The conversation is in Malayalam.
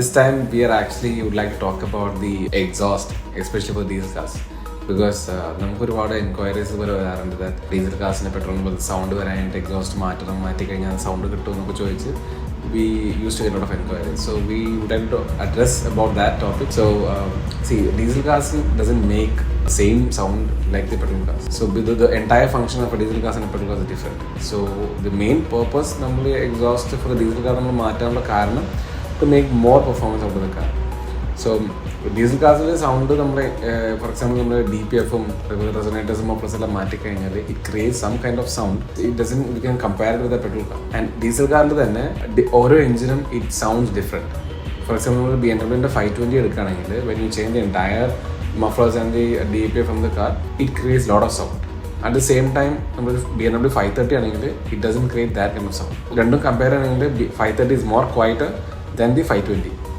This time we are actually would like to talk about the exhaust, especially for diesel cars. Because നമുക്ക് ഒരുപാട് എൻക്വയറീസ് പോലെ വരാറുണ്ട് ദാറ്റ് ഡീസൽ കാസിന് പെട്രോളിന് പോലെ സൗണ്ട് വരാനായിട്ട് എക്സോസ്റ്റ് മാറ്റി കഴിഞ്ഞാൽ സൗണ്ട് കിട്ടും എന്നൊക്കെ ചോദിച്ച് we used to get a lot of enquiries. So we would like to address about that topic. So see, diesel cars doesn't make the same sound like the petrol cars. So the entire function of a diesel car and a petrol car is different. So the main purpose normally exhaust for the diesel car നമ്മൾ മാറ്റാനുള്ള കാരണം to make more performance out of the car. So diesel കാസിൽ സൗണ്ട് നമ്മുടെ ഫോർ എക്സാമ്പിൾ നമ്മൾ DPF-ഉം റെസൊനേറ്റേഴ്സും പ്ലസ് എല്ലാം മാറ്റിക്കഴിഞ്ഞാൽ it create some kind of sound it doesn't we can compare with a petrol car. And diesel കാറിൽ തന്നെ ഓരോ എഞ്ചിനും it sounds different. For example നമ്മൾ BMW 520 എടുക്കുകയാണെങ്കിൽ when you change the entire mufflers and the DPF from the car it creates lot of sound. At the same time നമ്മൾ BMW 530 ആണെങ്കിൽ it doesn't create that kind of sound. രണ്ടും കമ്പയർ ആണെങ്കിൽ 530 ഇസ് മോർ ക്വയറ്റർ ദാൻ ദി 520.